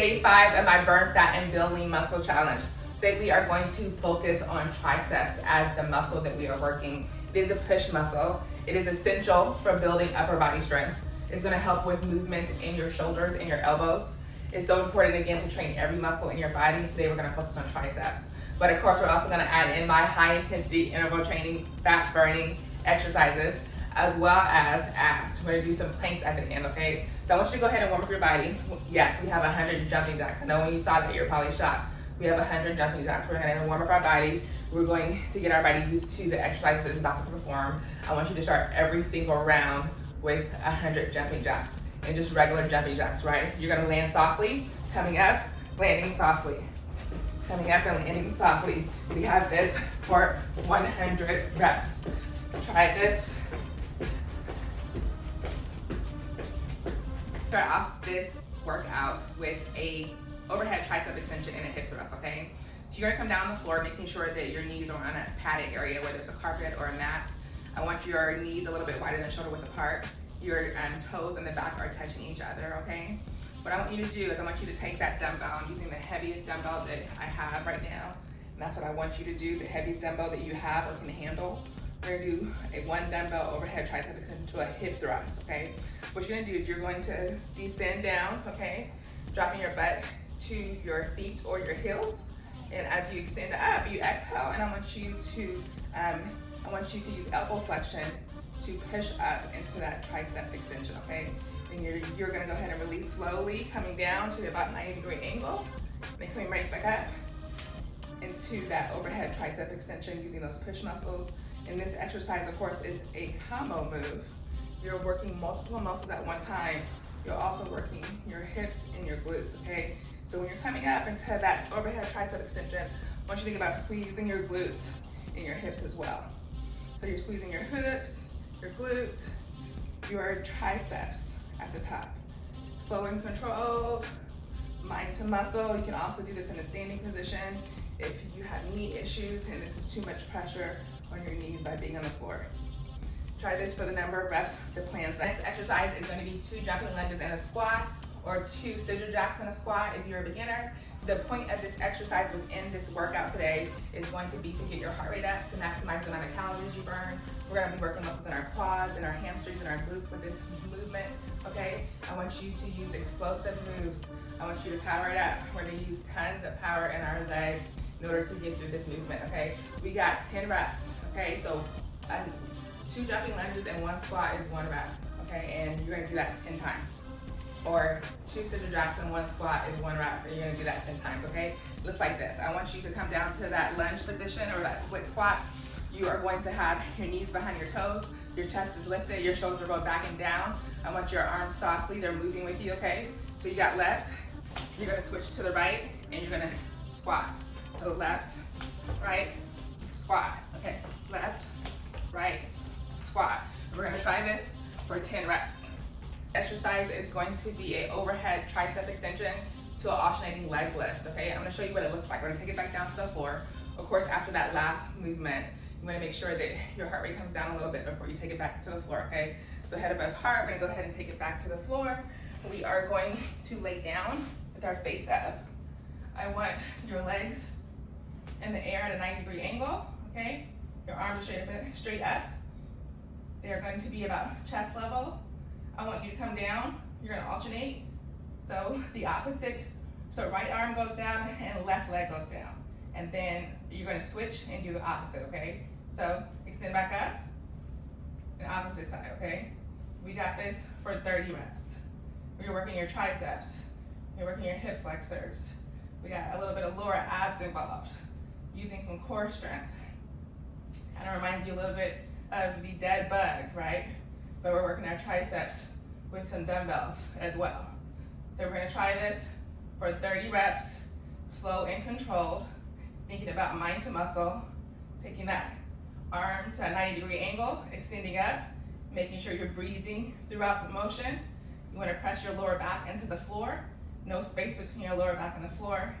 day 5 of my burn fat and build lean muscle challenge. Today we are going to focus on triceps as the muscle that we are working. It is a push muscle. It is essential for building upper body strength. It's going to help with movement in your shoulders and your elbows. It's so important again to train every muscle in your body. Today we're going to focus on triceps. But of course we're also going to add in my high intensity interval training, fat burning exercises, as well as abs. We're going to do some planks at the end, okay? So I want you to go ahead and warm up your body. Yes, we have 100 jumping jacks. I know when you saw that you're probably shocked. We have 100 jumping jacks. We're going to warm up our body. We're going to get our body used to the exercise that it's about to perform. I want you to start every single round with 100 jumping jacks and just regular jumping jacks, right? You're going to land softly, coming up, landing softly. Coming up and landing softly. We have this for 100 reps. Try this. Start off this workout with a overhead tricep extension and a hip thrust, okay? So you're gonna come down on the floor, making sure that your knees are on a padded area, whether it's a carpet or a mat. I want your knees a little bit wider than shoulder width apart. Your toes in the back are touching each other, okay? What I want you to do is I want you to take that dumbbell. I'm using the heaviest dumbbell that I have right now. And that's what I want you to do, the heaviest dumbbell that you have or can handle. We're gonna do a 1 dumbbell overhead tricep extension to a hip thrust, okay? What you're gonna do is you're going to descend down, okay? Dropping your butt to your feet or your heels. And as you extend up, you exhale, and I want you to use elbow flexion to push up into that tricep extension, okay? And you're gonna go ahead and release slowly, coming down to about 90-degree angle, then coming right back up into that overhead tricep extension using those push muscles. And this exercise, of course, is a combo move. You're working multiple muscles at one time. You're also working your hips and your glutes, okay? So when you're coming up into that overhead tricep extension, I want you to think about squeezing your glutes and your hips as well. So you're squeezing your hips, your glutes, your triceps at the top. Slow and controlled, mind to muscle. You can also do this in a standing position if you have knee issues and this is too much pressure on your knees by being on the floor. Try this for the number of reps the plan says. Next exercise is going to be 2 jumping lunges and a squat, or 2 scissor jacks and a squat if you're a beginner. The point of this exercise within this workout today is going to be to get your heart rate up, to maximize the amount of calories you burn. We're going to be working muscles in our quads and our hamstrings and our glutes with this movement, okay? I want you to use explosive moves. I want you to power it up. We're going to use tons of power in our legs in order to get through this movement, okay? We got 10 reps, okay? So 2 jumping lunges and 1 squat is 1 rep, okay? And you're gonna do that 10 times. Or 2 scissor jacks and 1 squat is 1 rep, and you're gonna do that 10 times, okay? Looks like this. I want you to come down to that lunge position or that split squat. You are going to have your knees behind your toes, your chest is lifted, your shoulders are both back and down. I want your arms softly, they're moving with you, okay? So you got left, you're gonna switch to the right, and you're gonna squat. So left, right, squat, okay? Left, right, squat. We're gonna try this for 10 reps. Exercise is going to be an overhead tricep extension to an alternating leg lift, okay? I'm gonna show you what it looks like. We're gonna take it back down to the floor. Of course, after that last movement, you wanna make sure that your heart rate comes down a little bit before you take it back to the floor, okay? So head above heart, we're gonna go ahead and take it back to the floor. We are going to lay down with our face up. I want your legs in the air at a 90-degree angle, okay? Your arms are straight up. They're going to be about chest level. I want you to come down. You're gonna alternate. So the opposite, so right arm goes down and left leg goes down. And then you're gonna switch and do the opposite, okay? So extend back up and opposite side, okay? We got this for 30 reps. You're working your triceps. You're working your hip flexors. We got a little bit of lower abs involved. Using some core strength. Kind of reminds you a little bit of the dead bug, right? But we're working our triceps with some dumbbells as well. So we're gonna try this for 30 reps, slow and controlled, thinking about mind to muscle, taking that arm to a 90-degree angle, extending up, making sure you're breathing throughout the motion. You wanna press your lower back into the floor, no space between your lower back and the floor,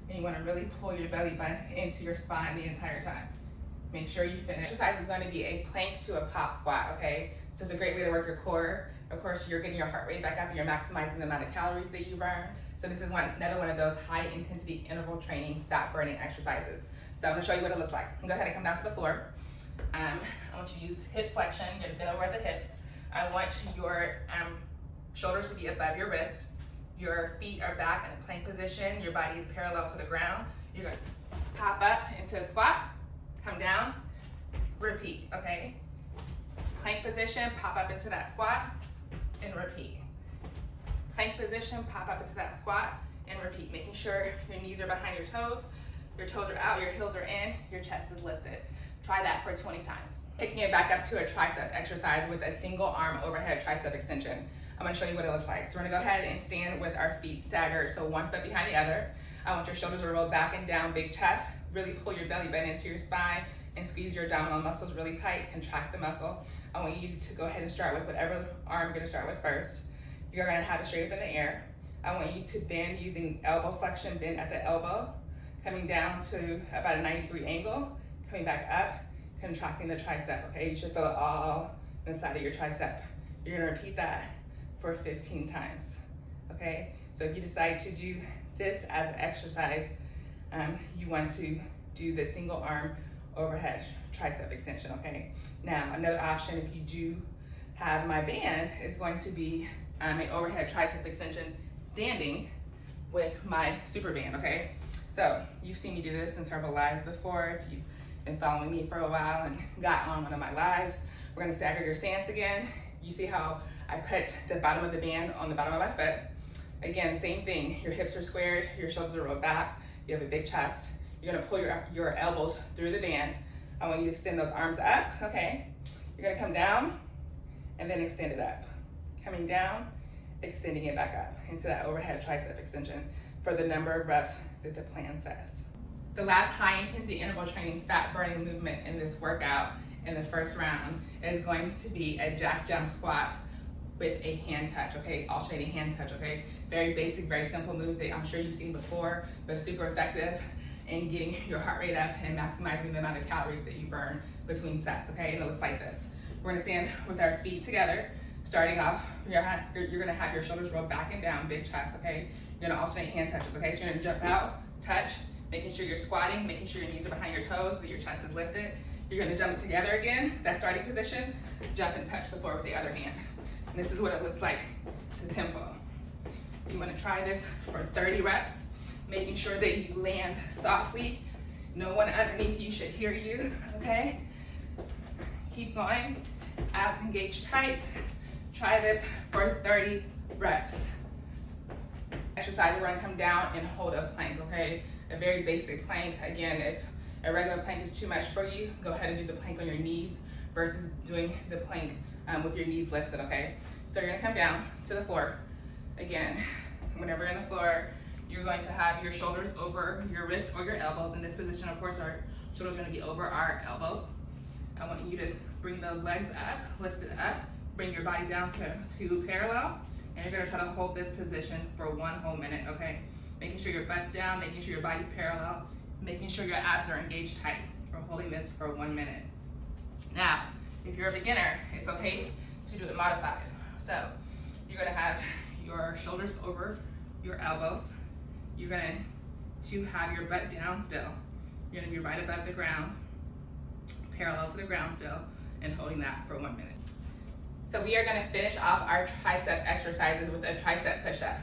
and you wanna really pull your belly button into your spine the entire time. Make sure you finish. Exercise is going to be a plank to a pop squat, okay? So it's a great way to work your core. Of course, you're getting your heart rate back up and you're maximizing the amount of calories that you burn. So this is another one of those high intensity interval training fat burning exercises. So I'm gonna show you what it looks like. Go ahead and come down to the floor. I want you to use hip flexion. You're gonna bend over at the hips. I want your shoulders to be above your wrist. Your feet are back in a plank position. Your body is parallel to the ground. You're gonna pop up into a squat, come down, repeat, okay? Plank position, pop up into that squat, and repeat. Plank position, pop up into that squat, and repeat. Making sure your knees are behind your toes are out, your heels are in, your chest is lifted. Try that for 20 times. Taking it back up to a tricep exercise with a single arm overhead tricep extension. I'm gonna show you what it looks like. So we're gonna go ahead and stand with our feet staggered, so one foot behind the other. I want your shoulders to roll back and down, big chest. Really pull your belly button into your spine and squeeze your abdominal muscles really tight, contract the muscle. I want you to go ahead and start with whatever arm you're gonna start with first. You're gonna have it straight up in the air. I want you to bend using elbow flexion, bend at the elbow, coming down to about a 90-degree angle, coming back up, contracting the tricep, okay? You should feel it all inside of your tricep. You're gonna repeat that for 15 times, okay? So if you decide to do this as an exercise, you want to do the single arm overhead tricep extension, okay? Now, another option, if you do have my band, is going to be an overhead tricep extension standing with my super band, okay? So you've seen me do this in several lives before. If you've been following me for a while and got on one of my lives, we're gonna stagger your stance again. You see how I put the bottom of the band on the bottom of my foot. Again, same thing. Your hips are squared, your shoulders are rolled back, you have a big chest. You're gonna pull your elbows through the band. I want you to extend those arms up, okay? You're gonna come down and then extend it up. Coming down, extending it back up into that overhead tricep extension for the number of reps that the plan says. The last high intensity interval training fat burning movement in this workout in the first round is going to be a jack jump squat with a hand touch, okay? Alternating hand touch, okay? Very basic, very simple move that I'm sure you've seen before, but super effective in getting your heart rate up and maximizing the amount of calories that you burn between sets, okay? And it looks like this. We're gonna stand with our feet together. Starting off, you're gonna have your shoulders roll back and down, big chest, okay? You're gonna alternate hand touches, okay? So you're gonna jump out, touch, making sure you're squatting, making sure your knees are behind your toes, that your chest is lifted. You're gonna jump together again, that starting position, jump and touch the floor with the other hand. And this is what it looks like to tempo. You wanna try this for 30 reps, making sure that you land softly. No one underneath you should hear you, okay? Keep going, abs engaged tight. Try this for 30 reps. Exercise, we're gonna come down and hold a plank, okay? A very basic plank. Again, if a regular plank is too much for you, go ahead and do the plank on your knees versus doing the plank with your knees lifted, okay? So you're gonna come down to the floor. Again, whenever you're on the floor, you're going to have your shoulders over your wrists or your elbows. In this position, of course, our shoulders are gonna be over our elbows. I want you to bring those legs up, lift it up, bring your body down to parallel, and you're gonna try to hold this position for 1 whole minute, okay? Making sure your butt's down, making sure your body's parallel, making sure your abs are engaged tight. We're holding this for 1 minute. Now, if you're a beginner, it's okay to do it modified. So, you're gonna have your shoulders over your elbows. You're gonna have your butt down still. You're gonna be right above the ground, parallel to the ground still, and holding that for 1 minute. So we are gonna finish off our tricep exercises with a tricep push-up.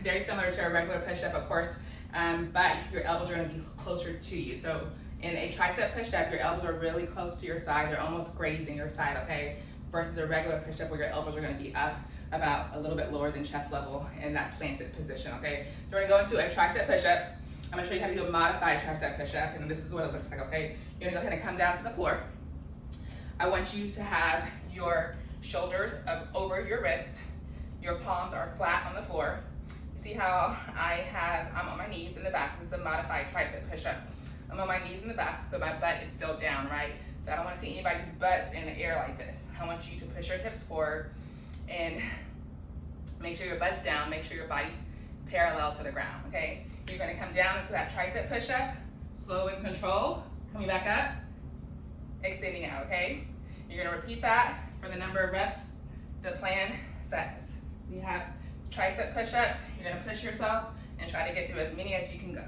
Very similar to a regular push-up, of course, but your elbows are gonna be closer to you. So in a tricep push-up, your elbows are really close to your side. They're almost grazing your side, okay? Versus a regular push-up where your elbows are gonna be up about a little bit lower than chest level in that slanted position, okay? So we're gonna go into a tricep push-up. I'm gonna show you how to do a modified tricep push-up, and this is what it looks like, okay? You're gonna go ahead and come down to the floor. I want you to have your shoulders up over your wrist. Your palms are flat on the floor. See how I'm on my knees in the back. This is a modified tricep push-up. I'm on my knees in the back, but my butt is still down, right? So I don't want to see anybody's butts in the air like this. I want you to push your hips forward and make sure your butt's down, make sure your body's parallel to the ground, okay? You're gonna come down into that tricep push-up, slow and controlled, coming back up, extending out, okay? You're gonna repeat that for the number of reps the plan says. We have tricep push-ups. You're gonna push yourself and try to get through as many as you can go.